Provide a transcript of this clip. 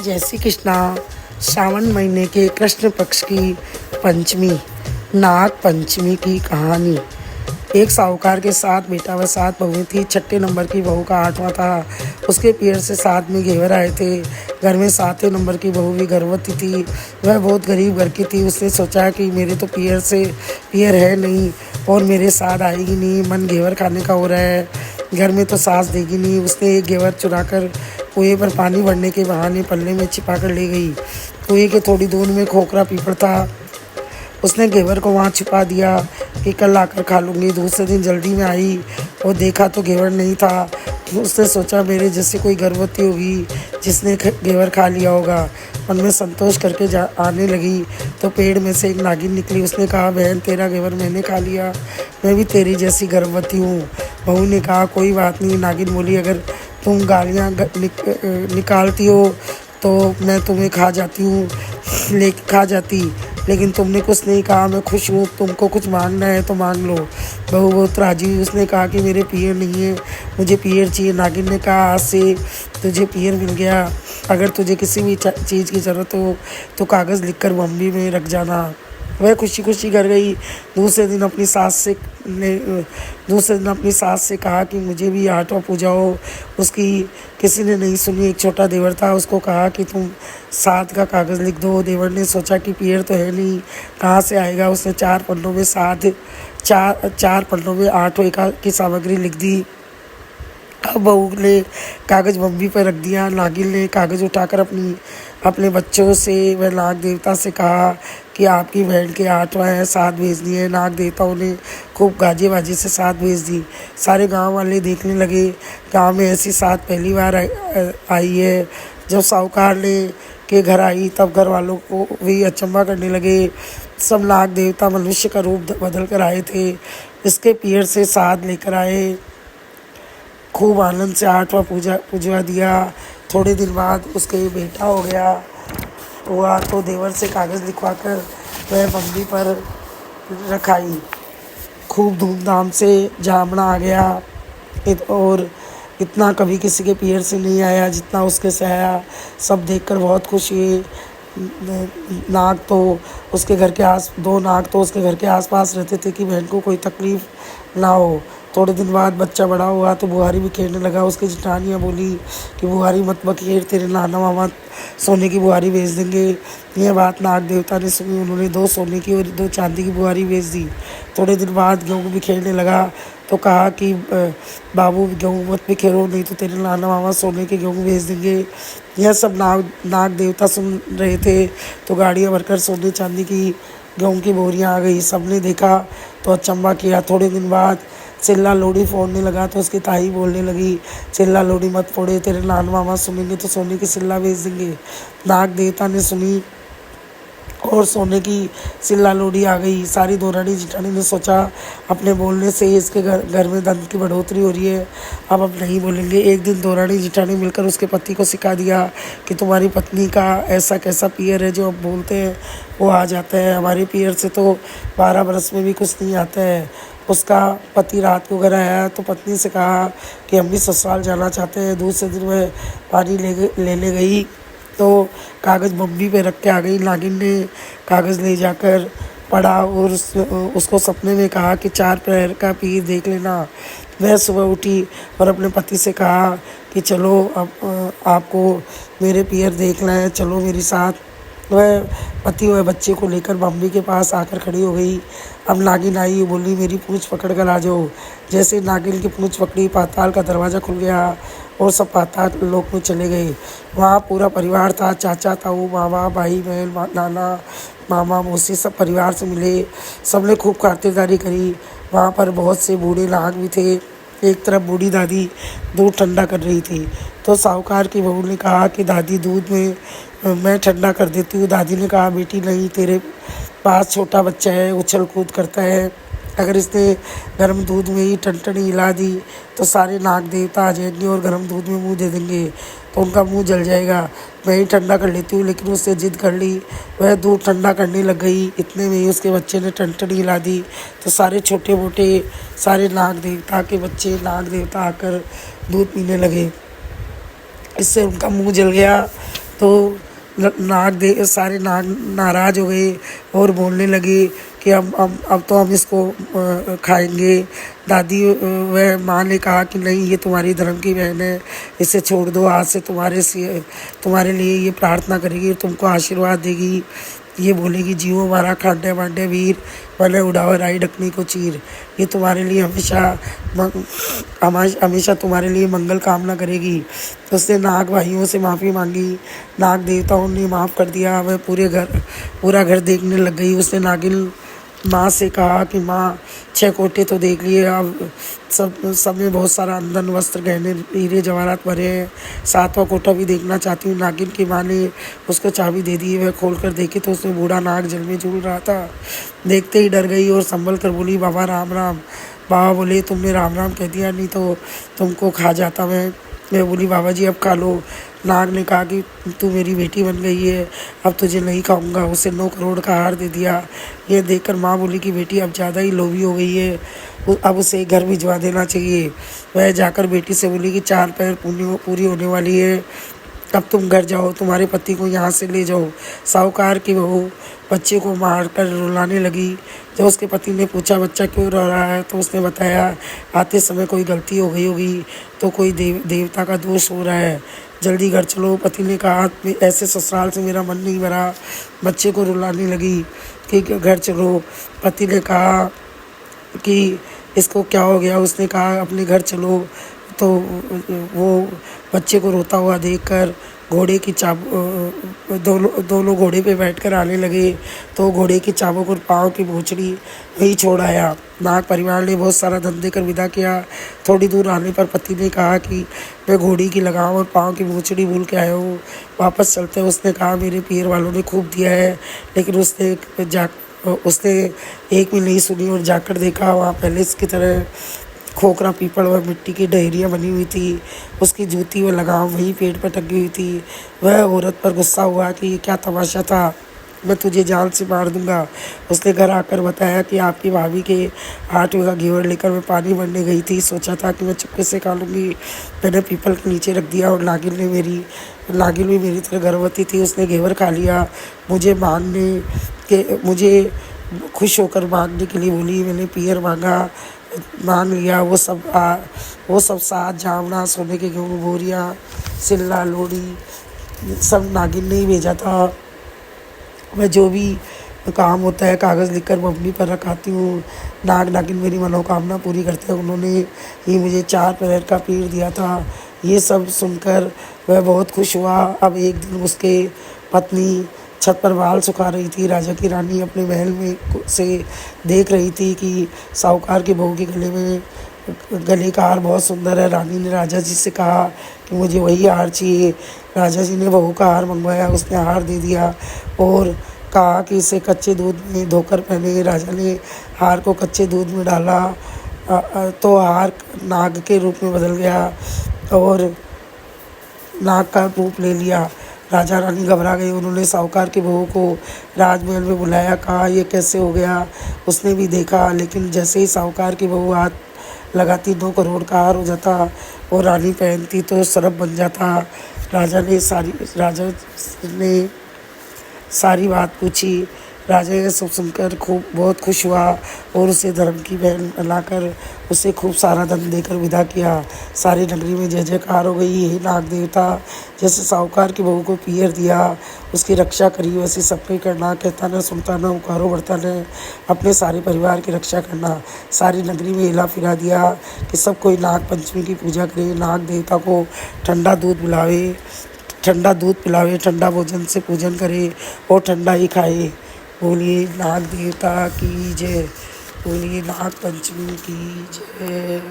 जय श्री कृष्णा। श्रावण महीने के कृष्ण पक्ष की पंचमी, नाग पंचमी की कहानी। एक साहूकार के 7 बेटा व 7 बहुएं थी। छठे नंबर की बहू का 8वां था। उसके पीर से 7 में घेवर आए थे। घर में 7वें नंबर की बहू भी गर्भवती थी। वह बहुत गरीब घर की थी। उसने सोचा कि मेरे तो पीर है नहीं और मेरे साथ आएगी नहीं। मन घेवर खाने का हो रहा है, घर में तो सास देगी नहीं। उसने एक घेवर चुराकर कुएं पर पानी भरने के बहाने पल्ले में छिपा कर ले गई। कुएं के थोड़ी दूर में खोखरा पीपल था। उसने घेवर को वहाँ छिपा दिया कि कल आकर खा लूँगी। दूसरे दिन जल्दी में आई और देखा तो घेवर नहीं था। उसने सोचा मेरे जैसे कोई गर्भवती होगी जिसने घेवर खा लिया होगा। मन में संतोष करके आने लगी तो पेड़ में से एक नागिन निकली। उसने कहा, बहन तेरा घेवर मैंने खा लिया, मैं भी तेरी जैसी गर्भवती हूँ। बहू ने कहा, कोई बात नहीं। नागिन बोली, अगर तुम गालियाँ निकालती हो तो मैं तुम्हें खा जाती, लेकिन तुमने कुछ नहीं कहा। मैं खुश हूँ। तुमको कुछ मांगना है तो मांग लो। बहू बहुत राजी हुई। उसने कहा कि मेरे पियर नहीं है, मुझे पियर चाहिए। नागिन ने कहा, आज से तुझे पियर मिल गया। अगर तुझे किसी भी चीज़ की ज़रूरत हो तो कागज़ लिखकर बम्बी में रख जाना। वह खुशी खुशी घर गई। दूसरे दिन अपनी सास से कहा कि मुझे भी 8वां पूजा हो। उसकी किसी ने नहीं सुनी। एक छोटा देवर था, उसको कहा कि तुम 7 का कागज़ लिख दो। देवर ने सोचा कि पियर तो है नहीं, कहाँ से आएगा। उसने 4 पन्नों में 8 की सामग्री लिख दी। अब बहू ने कागज़ बम्बी पर रख दिया। नागिन ने कागज़ उठाकर अपने बच्चों से व नाग देवता से कहा कि आपकी बहन के 8वां है, 7 भेज दिए। नाग देवताओं ने खूब गाजे बाजे से 7 भेज दी। सारे गांव वाले देखने लगे। गांव में ऐसी 7 पहली बार आई है। जब साहूकार के घर आई तब घर वालों को भी अचंभा करने लगे। सब नाग देवता मनुष्य का रूप बदल कर आए थे। इसके पीर से 7 लेकर आए। खूब आनंद से 8वां पूजवा दिया। थोड़े दिन बाद उसके बेटा हुआ तो देवर से कागज़ लिखवाकर वह बम्बी पर रखाई। खूब धूमधाम से जामना आ गया और इतना कभी किसी के पीर से नहीं आया जितना उसके से आया। सब देखकर बहुत खुश हुए। 2 नाग तो उसके घर के आसपास रहते थे कि बहन को कोई तकलीफ़ ना हो। थोड़े दिन बाद बच्चा बड़ा हुआ तो बुहारी भी खेलने लगा। उसकी जेठानियाँ बोली कि बुहारी मत बखेर, तेरे नाना मामा सोने की बुहारी भेज देंगे। यह बात नाग देवता ने सुनी। उन्होंने 2 सोने की और 2 चांदी की बुहारी भेज दी। थोड़े दिन बाद गेहूँ भी खेलने लगा तो कहा कि बाबू गेहूँ मत बिखेरो, नहीं तो तेरे नाना मामा सोने के गेहूँ भेज देंगे। यह सब नाग देवता सुन रहे थे तो गाड़ियाँ भरकर सोने चांदी की गेहूँ की बोरियाँ आ गई। सबने देखा तो अचंभा किया। थोड़े दिन बाद चिल्ला लोड़ी फोड़ने लगा तो उसकी ताई बोलने लगी, चिल्ला लोड़ी मत फोड़े, तेरे नाना मामा सुनेंगे तो सोने की सिल्ला भेज देंगे। नाग देवता ने सुनी और सोने की सिल्ला लोड़ी आ गई। सारी दोरानी जिठानी ने सोचा अपने बोलने से इसके घर में धन की बढ़ोतरी हो रही है, अब नहीं बोलेंगे। एक दिन दोरानी जिठानी मिलकर उसके पति को सिखा दिया कि तुम्हारी पत्नी का ऐसा कैसा पियर है जो अब बोलते हैं वो आ जाता है। हमारे पियर से तो 12 बरस में भी कुछ नहीं आता है। उसका पति रात को घर आया तो पत्नी से कहा कि हम भी ससुराल जाना चाहते हैं। दूसरे दिन वह पानी ले गई तो कागज़ बम्बी पे रख के आ गई। नागिन ने कागज़ ले जाकर पढ़ा और उसको सपने में कहा कि 4 पैर का पीर देख लेना। वह सुबह उठी और अपने पति से कहा कि चलो अब आपको मेरे पीर देखना है, चलो मेरे साथ। वह पति वह बच्चे को लेकर बम्बी के पास आकर खड़ी हो गई। अब नागिन आई, बोली मेरी पूँछ पकड़ कर आ जाओ। जैसे नागिन की पूँछ पकड़ी, पाताल का दरवाज़ा खुल गया और सब पाताल लोक में चले गए। वहाँ पूरा परिवार था, चाचा ताऊ मामा भाई बहन नाना मामा मौसी सब परिवार से मिले। सबने खूब खातिरदारी करी। वहाँ पर बहुत से बूढ़े नाग भी थे। एक तरफ बूढ़ी दादी दूध ठंडा कर रही थी तो साहूकार की बहू ने कहा कि दादी दूध में मैं ठंडा कर देती हूँ। दादी ने कहा, बेटी नहीं, तेरे पास छोटा बच्चा है, उछल कूद करता है, अगर इसने गर्म दूध में ही टनटनी हिला दी तो सारे नाग देवता आ जाएंगे और गर्म दूध में मुंह दे देंगे तो उनका मुंह जल जाएगा। मैं ही ठंडा कर लेती हूँ। लेकिन उससे जिद कर ली। वह दूध ठंडा करने लग गई। इतने में ही उसके बच्चे ने टनटनी हिला दी तो सारे छोटे मोटे सारे नाग देवता के बच्चे नाग देवता आकर दूध पीने लगे। इससे उनका मुंह जल गया तो नाग दे सारे नाग नाराज़ हो गए और बोलने लगे कि अब तो हम इसको खाएंगे। दादी वह माँ ने कहा कि नहीं, ये तुम्हारी धर्म की बहन है, इसे छोड़ दो। आज से तुम्हारे लिए ये प्रार्थना करेगी, तुमको आशीर्वाद देगी। ये बोलेगी, जीवो हमारा खांडे मांडे वीर, भले उड़ाओ राई ढकनी को चीर। ये तुम्हारे लिए हमेशा तुम्हारे लिए मंगल कामना करेगी। तो उसने नाग भाइयों से माफ़ी मांगी। नाग देवताओं ने माफ़ कर दिया। वह पूरा घर देखने लग गई। उसने नागिन माँ से कहा कि माँ, 6 कोठे तो देख लिए, अब सब में बहुत सारा अंदन वस्त्र गहने हीरे जवाहरात भरे हैं। 7वां कोठा भी देखना चाहती हूँ। नागिन की माँ ने उसको चाबी दे दी। वह खोल कर देखी तो उसमें बूढ़ा नाग जल में झूल रहा था। देखते ही डर गई और संभल कर बोली, बाबा राम राम। बाबा बोले, तुमने राम राम कह दिया, नहीं तो तुमको खा जाता मैं बोली, बाबा जी अब खा लो। नाग ने कहा कि तू मेरी बेटी बन गई है, अब तुझे नहीं खाऊंगा। उसे 9 करोड़ का हार दे दिया। ये देखकर माँ बोली कि बेटी अब ज़्यादा ही लोभी हो गई है, अब उसे घर भिजवा देना चाहिए। वह जाकर बेटी से बोली कि 4 पैर पूरी होने वाली है, अब तुम घर जाओ, तुम्हारे पति को यहाँ से ले जाओ। साहूकार की बहू बच्चे को मारकर रुलाने लगी। जब उसके पति ने पूछा बच्चा क्यों रो रहा है, तो उसने बताया आते समय कोई गलती हो गई होगी, तो कोई देवता का दोष हो रहा है, जल्दी घर चलो। पति ने कहा, ऐसे ससुराल से मेरा मन नहीं भरा। बच्चे को रुलाने लगी कि घर चलो। पति ने कहा कि इसको क्या हो गया। उसने कहा अपने घर चलो। तो वो बच्चे को रोता हुआ देखकर घोड़े की दोनों घोड़े पे बैठकर आने लगे। तो घोड़े की चाबुक और पाँव की भोंचड़ी वहीं छोड़ आया। नाग परिवार ने बहुत सारा धन देकर विदा किया। थोड़ी दूर आने पर पति ने कहा कि मैं घोड़ी की लगाम और पाँव की भोंचड़ी भूल के आया हूँ, वापस चलते। उसने कहा मेरे पीर वालों ने खूब दिया है, लेकिन उसने एक भी नहीं सुनी और जाकर देखा वहाँ पहले की तरह खोखरा पीपल व मिट्टी की डहरियाँ बनी हुई थी। उसकी जूती व लगाम वहीं पेड़ पर टंगी हुई थी। वह औरत पर गुस्सा हुआ कि ये क्या तमाशा था, मैं तुझे जान से मार दूंगा। उसने घर आकर बताया कि आपकी भाभी के 8 बीघा घेवर लेकर मैं पानी भरने गई थी, सोचा था कि मैं चुपके से खा लूँगी। मैंने पीपल के नीचे रख दिया और नागिन भी मेरी तरह गर्भवती थी, उसने घेवर खा लिया। मुझे खुश होकर मांगने के लिए बोली। मैंने पियर मांग लिया। वो सब साथ जावना, सोने के गेहूँ बोरियाँ, सिल्ला लोड़ी सब नागिन ने ही भेजा था। मैं जो भी काम होता है कागज़ लिखकर मम्मी पर रखाती हूँ। नागिन मेरी मनोकामना पूरी करते हैं। उन्होंने ही मुझे 4 पैर का पीर दिया था। ये सब सुनकर वह बहुत खुश हुआ। अब एक दिन उसके पत्नी छत पर बाल सुखा रही थी। राजा की रानी अपने महल में से देख रही थी कि साहूकार की बहू के गले का हार बहुत सुंदर है। रानी ने राजा जी से कहा कि मुझे वही हार चाहिए। राजा जी ने बहू का हार मंगवाया, उसने हार दे दिया और कहा कि इसे कच्चे दूध में धोकर पहने। राजा ने हार को कच्चे दूध में डाला तो हार नाग के रूप में बदल गया और नाग का रूप ले लिया। राजा रानी घबरा गई। उन्होंने साहूकार की बहू को राजमहल में बुलाया, कहा ये कैसे हो गया। उसने भी देखा, लेकिन जैसे ही साहूकार की बहू हाथ लगाती 9 करोड़ का हार हो जाता और रानी पहनती तो सरब बन जाता। राजा ने सारी बात पूछी। राजा ये सब सुनकर बहुत खुश हुआ और उसे धर्म की बहन बनाकर उसे खूब सारा धन देकर विदा किया। सारी नगरी में जय जयकार हो गई। हे नाग देवता, जैसे साहूकार की बहू को पियर दिया, उसकी रक्षा करी, वैसे सबके करना। कहता न सुनता न उकारो बढ़ता न, अपने सारे परिवार की रक्षा करना। सारी नगरी में हिला फिरा दिया कि सब कोई नाग पंचमी की पूजा करे, नाग देवता को ठंडा दूध पिलावे, ठंडा भोजन से पूजन करे और ठंडा ही खाए। बोलिए नाग देवता की जय, बोलिए नाग पंचमी की जय।